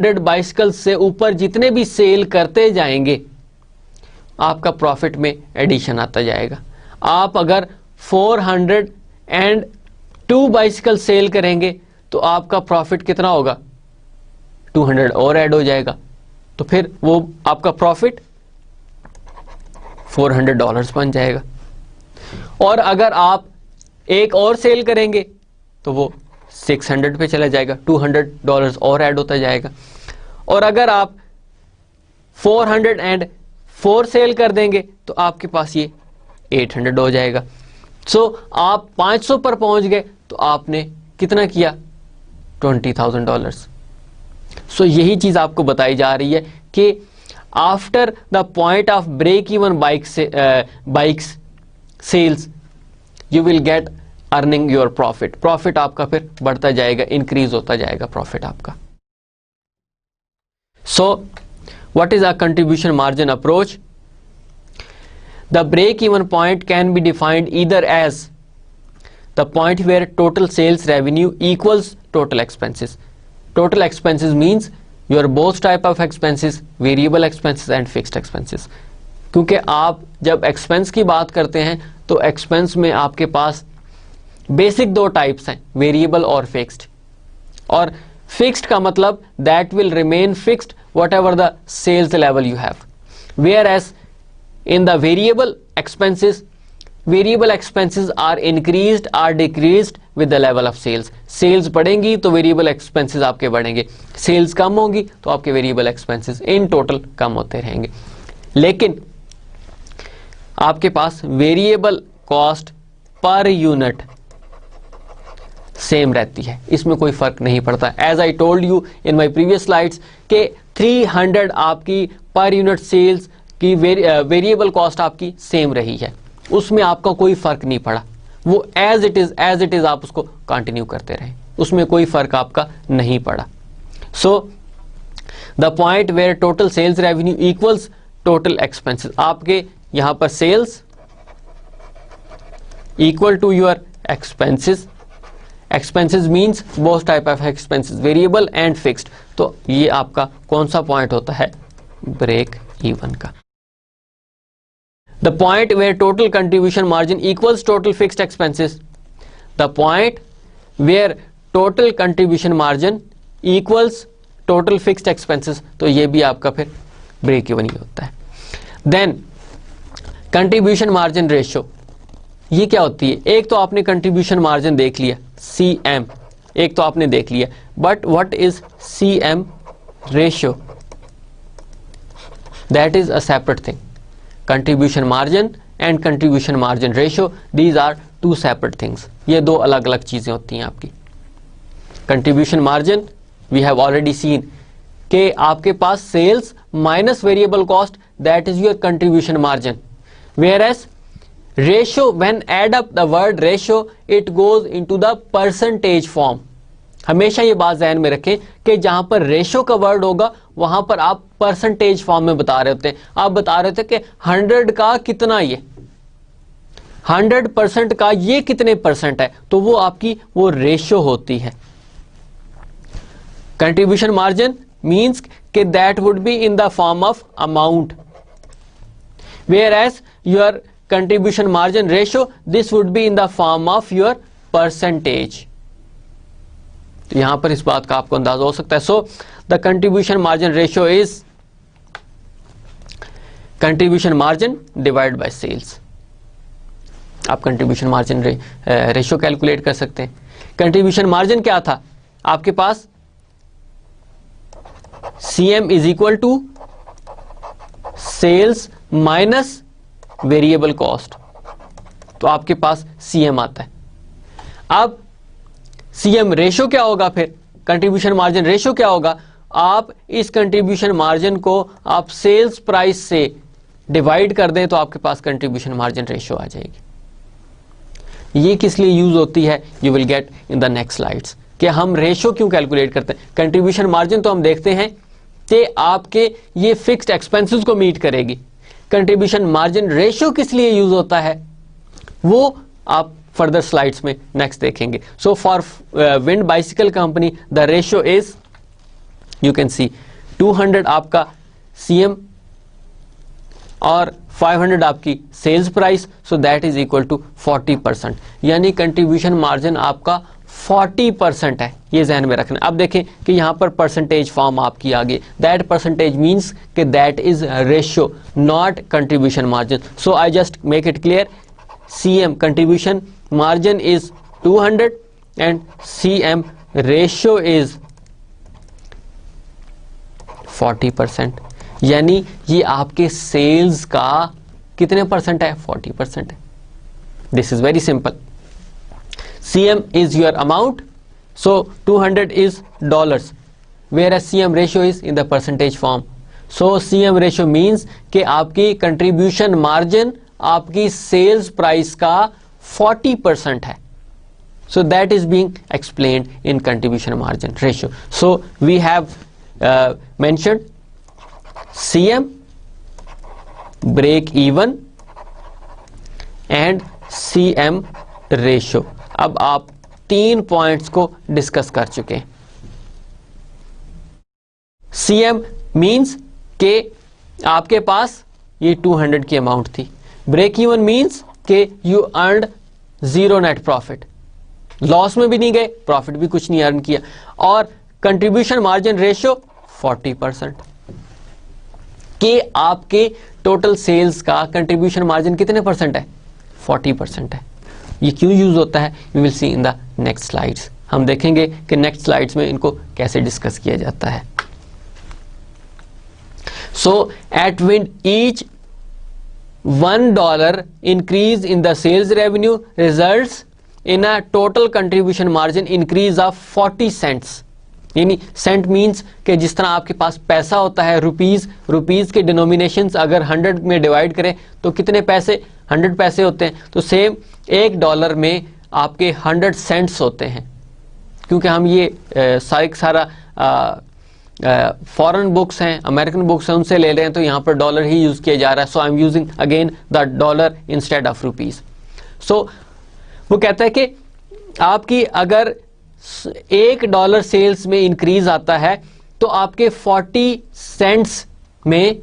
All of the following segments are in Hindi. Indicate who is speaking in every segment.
Speaker 1: 100 बाइसिकल से ऊपर जितने भी सेल करते जाएंगे आपका प्रॉफिट में एडिशन आता जाएगा। आप अगर 402 बाइसिकल सेल करेंगे तो आपका प्रॉफिट कितना होगा, 200 और ऐड हो जाएगा, तो फिर वो आपका प्रॉफिट $400 बन जाएगा। और अगर आप एक और सेल करेंगे तो वो 600 पे चला जाएगा, $200 और ऐड होता जाएगा। और अगर आप 404 सेल कर देंगे तो आपके पास ये 800 हो जाएगा। सो आप 500 पर पहुंच गए तो आपने कितना किया, $20,000। सो यही चीज आपको बताई जा रही है कि after the point of break even bikes sales you will get earning your profit. Profit आपका फिर बढ़ता जाएगा, इंक्रीज होता जाएगा प्रॉफिट आपका। So what is a contribution margin approach? The break-even point can be defined either as the point where total sales revenue equals total expenses. Total expenses means your both type of expenses, variable expenses and fixed expenses. क्योंकि आप जब expense की बात करते हैं तो expense में आपके पास बेसिक दो टाइप्स हैं, वेरिएबल और फिक्स्ड। और फिक्स्ड का मतलब that will remain fixed whatever the sales level you have, whereas in the variable expenses are increased or decreased with the level of sales. Sales बढ़ेंगी तो variable expenses आपके बढ़ेंगे, sales कम होंगी तो आपके variable expenses in total कम होते रहेंगे। लेकिन आपके पास variable cost per unit same रहती है, इसमें कोई फर्क नहीं पड़ता। As I told you in my previous slides के 300 आपकी पर यूनिट सेल्स की वेरिएबल कॉस्ट आपकी सेम रही है, उसमें आपका कोई फर्क नहीं पड़ा। वो एज इट इज आप उसको कंटिन्यू करते रहे, उसमें कोई फर्क आपका नहीं पड़ा। So the point where total sales revenue equals total expenses, आपके यहां पर sales equal to your expenses. Expenses means both type of expenses, variable and fixed. तो ये आपका कौन सा पॉइंट होता है, ब्रेक इवन का। The point where total contribution margin equals total fixed expenses, the point where total contribution margin equals total fixed expenses, तो ये भी आपका फिर ब्रेक इवन ही होता है। देन कंट्रीब्यूशन मार्जिन रेशियो, ये क्या होती है? एक तो आपने कंट्रीब्यूशन मार्जिन देख लिया CM, एक तो आपने देख लिया, but what is CM ratio? That is a separate thing. Contribution margin and contribution margin ratio, these are two separate things. ये दो अलग अलग चीजें होती हैं आपकी। Contribution margin we have already seen कि आपके पास sales minus variable cost, that is your contribution margin. Whereas ratio, when add up the word ratio, it goes into the percentage form. हमेशा ये बात ध्यान में रखें कि जहां पर रेशो का वर्ड होगा वहां पर आप परसेंटेज फॉर्म में बता रहे होते हैं। आप बता रहे थे कि 100 का कितना, ये 100% का ये कितने परसेंट है, तो वो आपकी वो रेशो होती है। कंट्रीब्यूशन मार्जिन मीन्स कि that would be in the form of amount, whereas your contribution margin ratio, this would be in the form of your percentage. तो यहां पर इस बात का आपको अंदाजा हो सकता है। So the contribution margin ratio is contribution margin divide by sales. आप कंट्रीब्यूशन मार्जिन रेशियो कैलकुलेट कर सकते हैं। कंट्रीब्यूशन मार्जिन क्या था आपके पास? CM is equal to sales minus variable cost, तो आपके पास CM आता है। अब CM रेशियो क्या होगा? फिर कंट्रीब्यूशन मार्जिन रेशियो क्या होगा? आप इस कंट्रीब्यूशन मार्जिन को आप सेल्स प्राइस से डिवाइड कर दें तो आपके पास कंट्रीब्यूशन मार्जिन रेशियो आ जाएगी। ये किस लिए यूज होती है, you will get in the next slides कि हम रेशियो क्यों कैलकुलेट करते हैं। कंट्रीब्यूशन मार्जिन तो हम देखते हैं कि आपके ये फिक्स्ड एक्सपेंसेस को मीट करेगी। कंट्रीब्यूशन मार्जिन रेशियो किस लिए यूज होता है वो आप फर्दर स्लाइड्स में नेक्स्ट देखेंगे। So for Wind Bicycle Company the ratio is you can see 200 आपका CM और 500 आपकी sales price, so that is equal to 40%, यानी कंट्रीब्यूशन मार्जिन आपका 40% है, ये ध्यान में रखना। अब देखें कि यहाँ पर परसेंटेज फॉर्म आपकी आ गई, दैट परसेंटेज मीन्स कि that is ratio not contribution margin. So I just make it clear, CM contribution margin is 200 and CM ratio is 40%, यानी ये आपके सेल्स का कितने परसेंट है? 40% है। This is very simple. CM is your amount, so 200 is dollars, whereas CM ratio is in the percentage form. So CM ratio means कि आपकी contribution margin आपकी sales price का 40% है. So that is being explained in contribution margin ratio. So we have mentioned CM, break even and CM ratio. अब आप 3 पॉइंट्स को डिस्कस कर चुके हैं। CM मींस के आपके पास ये 200 की अमाउंट थी। ब्रेक इवन मींस के you earned 0 net profit, loss में भी नहीं गए, प्रॉफिट भी कुछ नहीं अर्न किया। और कंट्रीब्यूशन मार्जिन रेशियो 40%, के आपके टोटल सेल्स का कंट्रीब्यूशन मार्जिन कितने परसेंट है? 40% है। ये क्यों यूज होता है? We will see in the next slides. हम देखेंगे कि नेक्स्ट स्लाइड्स में इनको कैसे डिस्कस किया जाता है। So at win each $1 increase in the sales revenue results in a total contribution margin increase of 40 cents, यानी सेंट मीन्स कि जिस तरह आपके पास पैसा होता है रुपीज, रुपीज के डिनोमिनेशंस अगर 100 में डिवाइड करें तो कितने पैसे? 100 पैसे होते हैं। तो सेम $1 में आपके 100 सेंट्स होते हैं। क्योंकि हम ये सारा फॉरेन बुक्स हैं, अमेरिकन बुक्स हैं, उनसे ले रहे हैं, तो यहाँ पर डॉलर ही यूज किया जा रहा है। So I am using again the dollar instead of rupees. So वो कहता है कि आपकी अगर $1 सेल्स में इंक्रीज आता है तो आपके 40 सेंट्स में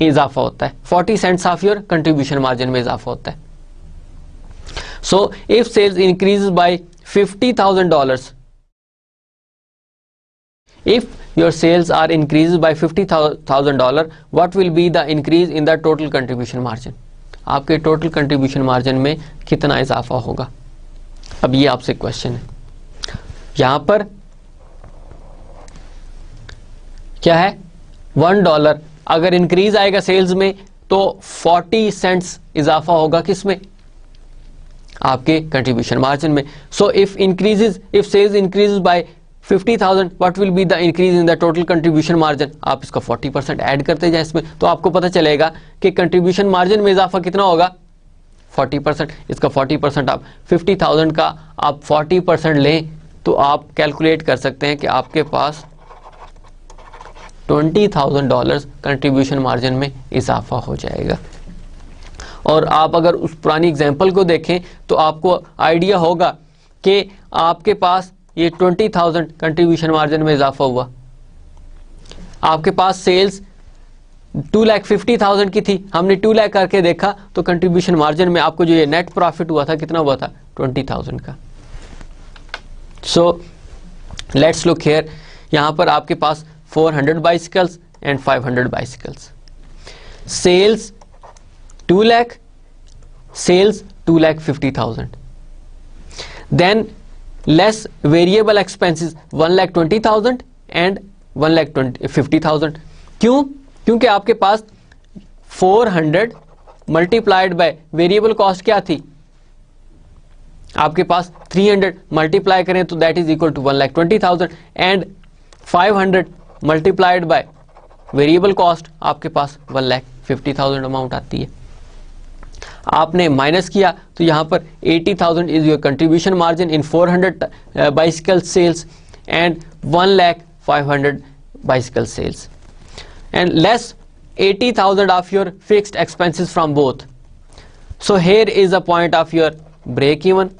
Speaker 1: इजाफा होता है, 40 cents of your contribution margin में इजाफा होता है। So if sales increase by $50,000, if your sales are increased by $50,000, what will be the increase in the total contribution margin? आपके टोटल कंट्रीब्यूशन मार्जिन में कितना इजाफा होगा? अब ये आपसे क्वेश्चन है। यहां पर क्या है? $1 अगर इंक्रीज आएगा सेल्स में तो 40 सेंट्स इजाफा होगा किसमें? आपके कंट्रीब्यूशन मार्जिन में। So if sales increases by 50,000, what will be the increase in the total contribution margin? आप इसका 40% ऐड करते जाए इसमें, तो आपको पता चलेगा कि कंट्रीब्यूशन मार्जिन में इजाफा कितना होगा? 40%। इसका 40% आप 50,000 का आप 40% लें तो आप कैलकुलेट कर सकते हैं कि आपके पास $20,000 कंट्रीब्यूशन मार्जिन में इजाफा हो जाएगा। और आप अगर उस पुरानी एग्जांपल को देखें तो आपको आइडिया होगा कि आपके पास ये 20,000 कंट्रीब्यूशन मार्जिन में इजाफा हुआ। आपके पास सेल्स 2,50,000 की थी, हमने 2 लाख करके देखा तो कंट्रीब्यूशन मार्जिन में आपको जो ये नेट प्रॉफिट हुआ था कितना हुआ था? 20,000 का। सो लेट्स लुक हियर, यहां पर आपके पास 400 bicycles and 500 bicycles, sales 2 lakh, sales 2,50,000, then less variable expenses 1,20,000 and 1,50,000। क्यों? क्योंकि आपके पास 400 मल्टीप्लाइड बाय वेरिएबल कॉस्ट क्या थी? आपके पास 300 मल्टीप्लाई करें तो that is equal to 1,20,000 and 500 multiplied by variable cost आपके पास 1,50,000 अमाउंट आती है। आपने माइनस किया तो यहां पर 80,000 is your contribution margin in 400 bicycle sales and 1,05,000 bicycle sales and less 80,000 of your fixed expenses from both. So here is a point of your break even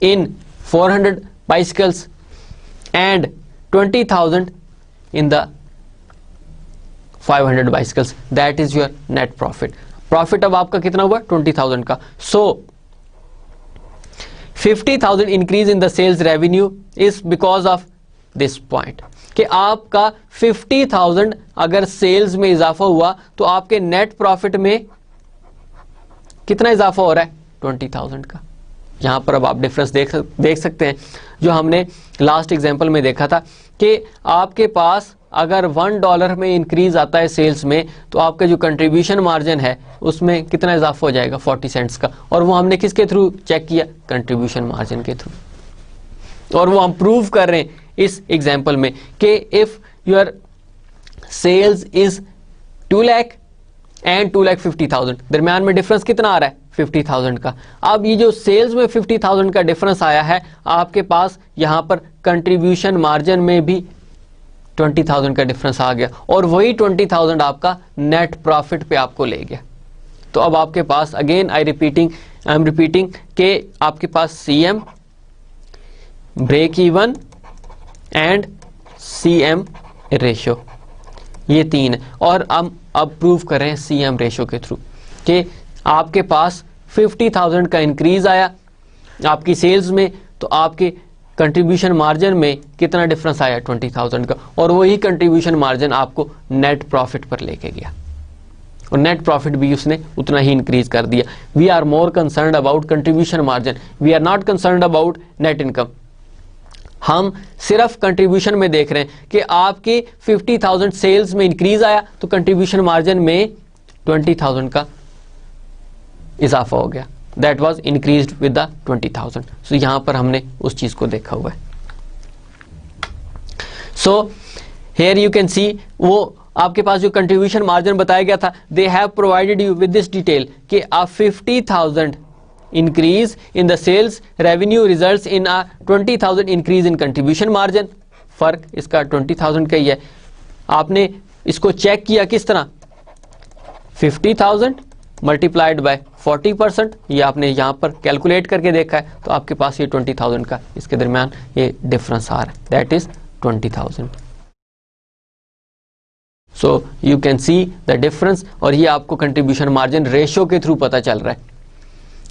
Speaker 1: in 400 bicycles and 20,000 in the 500 bicycles. That is your net profit. Profit अब आपका कितना हुआ? 20,000 का. So 50,000 increase in the sales revenue is because of this point कि आपका 50,000 अगर सेल्स में इजाफा हुआ तो आपके नेट प्रॉफिट में कितना इजाफा हो रहा है? 20,000 का. यहां पर अब आप डिफरेंस देख सकते हैं जो हमने लास्ट एग्जांपल में देखा था कि आपके पास अगर $1 में इंक्रीज आता है सेल्स में तो आपका जो कंट्रीब्यूशन मार्जिन है उसमें कितना इजाफा हो जाएगा? 40 सेंट्स का. और वो हमने किसके थ्रू चेक किया? कंट्रीब्यूशन मार्जिन के थ्रू. और वो हम प्रूव कर रहे हैं इस एग्जांपल में कि if your sales is 2 lakh and 2,50,000, दरम्यान में डिफरेंस कितना आ रहा है? 50,000 का. अब ये जो सेल्स में 50,000 का डिफरेंस आया है, आपके पास यहां पर कंट्रीब्यूशन मार्जिन में भी 20,000 का डिफरेंस आ गया और वही 20,000 आपका नेट प्रॉफिट पे आपको ले गया. तो अब आपके पास अगेन आई एम रिपीटिंग कि आपके पास CM, break even and CM ratio, ये 3 है. और हम अब प्रूव कर रहे हैं सीएम रेशियो के थ्रू कि आपके पास 50,000 का इंक्रीज आया आपकी सेल्स में तो आपके कंट्रीब्यूशन मार्जिन में कितना डिफरेंस आया? 20,000 का. और वही कंट्रीब्यूशन मार्जिन आपको नेट प्रॉफिट पर लेके गया और नेट प्रॉफिट भी उसने उतना ही इंक्रीज कर दिया. We are more concerned about contribution margin, we are not concerned about net income. हम सिर्फ कंट्रीब्यूशन में देख रहे हैं कि आपके 50,000 सेल्स में इंक्रीज आया तो कंट्रीब्यूशन मार्जिन में 20,000 का इजाफा हो गया. That was increased with the 20,000. सो यहां पर हमने उस चीज को देखा हुआ है. सो हियर यू कैन सी वो आपके पास जो कंट्रीब्यूशन मार्जिन बताया गया था, they have provided you with this detail कि a 50,000 increase in the sales revenue results in a 20,000 increase in contribution margin. फर्क इसका 20,000 का ही है. आपने इसको चेक किया किस तरह? 50,000 मल्टीप्लाइड बाय 40%, ये आपने यहां पर कैलकुलेट करके देखा है तो आपके पास ये 20,000 का इसके दरमियान ये डिफरेंस आ रहा है. That is 20,000. So you can see the difference. और ये आपको कंट्रीब्यूशन मार्जिन रेशियो के थ्रू पता चल रहा है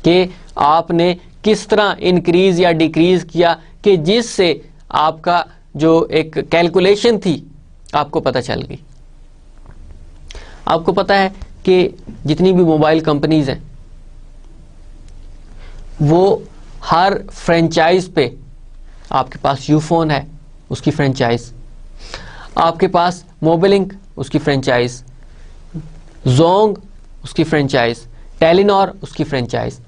Speaker 1: कि आपने किस तरह इंक्रीज या डिक्रीज किया कि जिससे आपका जो एक कैलकुलेशन थी आपको पता चल गई. आपको पता है कि जितनी भी मोबाइल कंपनीज हैं वो हर फ्रेंचाइज पे, आपके पास यूफोन है उसकी फ्रेंचाइज, आपके पास मोबिलिंक उसकी फ्रेंचाइज, जोंग उसकी फ्रेंचाइज, टेलीनॉर उसकी फ्रेंचाइज.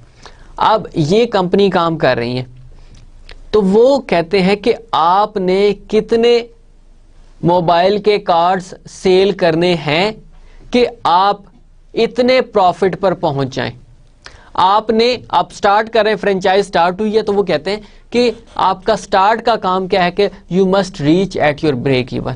Speaker 1: अब ये कंपनी काम कर रही है तो वो कहते हैं कि आपने कितने मोबाइल के कार्ड्स सेल करने हैं कि आप इतने प्रॉफिट पर पहुंच जाएं. आपने आप स्टार्ट कर रहे हैं, फ्रेंचाइज स्टार्ट हुई है तो वो कहते हैं कि आपका स्टार्ट का काम क्या है कि you must reach at your break even.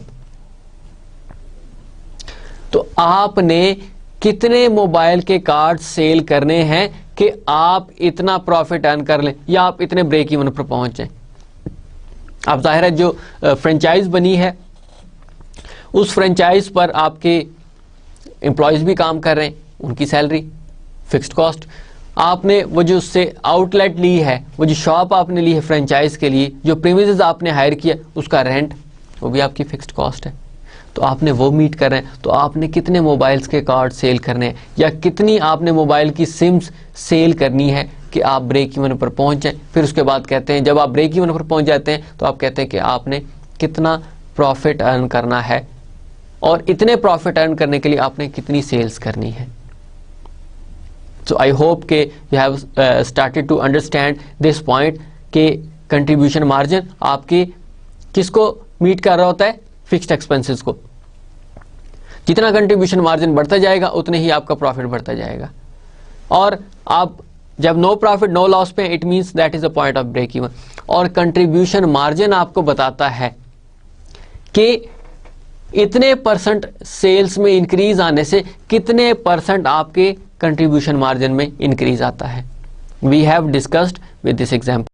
Speaker 1: तो आपने कितने मोबाइल के कार्ड सेल करने हैं कि आप इतना प्रॉफिट अर्न कर लें या आप इतने ब्रेक इवन पर पहुंच जाएं. आप जाहिर है जो फ्रेंचाइज बनी है उस फ्रेंचाइज पर आपके एम्प्लॉयज भी काम कर रहे हैं, उनकी सैलरी, फिक्स्ड कॉस्ट. आपने वो जो उससे आउटलेट ली है, वो जो शॉप आपने ली है फ्रेंचाइज के लिए, जो प्रीमिसेस आपने हायर किया उसका रेंट, वो भी आपकी फिक्स्ड कॉस्ट है. तो आपने वो मीट कर रहे हैं. तो आपने कितने मोबाइल्स के कार्ड सेल करने हैं या कितनी आपने मोबाइल की सिम्स सेल करनी है कि आप ब्रेक इवन पर पहुंच जाएं. फिर उसके बाद कहते हैं जब आप ब्रेक इवन पर पहुंच जाते हैं तो आप कहते हैं कि आपने कितना प्रॉफिट अर्न करना है और इतने प्रॉफिट अर्न करने के लिए आपने कितनी सेल्स करनी है. सो आई होप के you have started to understand this point कि कंट्रीब्यूशन मार्जिन आपके किसको मीट कर रहा होता है? फिक्स्ड एक्सपेंसेस को. जितना कंट्रीब्यूशन मार्जिन बढ़ता जाएगा उतने ही आपका प्रॉफिट बढ़ता जाएगा. और आप जब नो प्रॉफिट नो लॉस पे, it means that is a point of break even. और कंट्रीब्यूशन मार्जिन आपको बताता है कि इतने परसेंट सेल्स में इंक्रीज आने से कितने परसेंट आपके कंट्रीब्यूशन मार्जिन में इंक्रीज आता है. We have discussed with this example.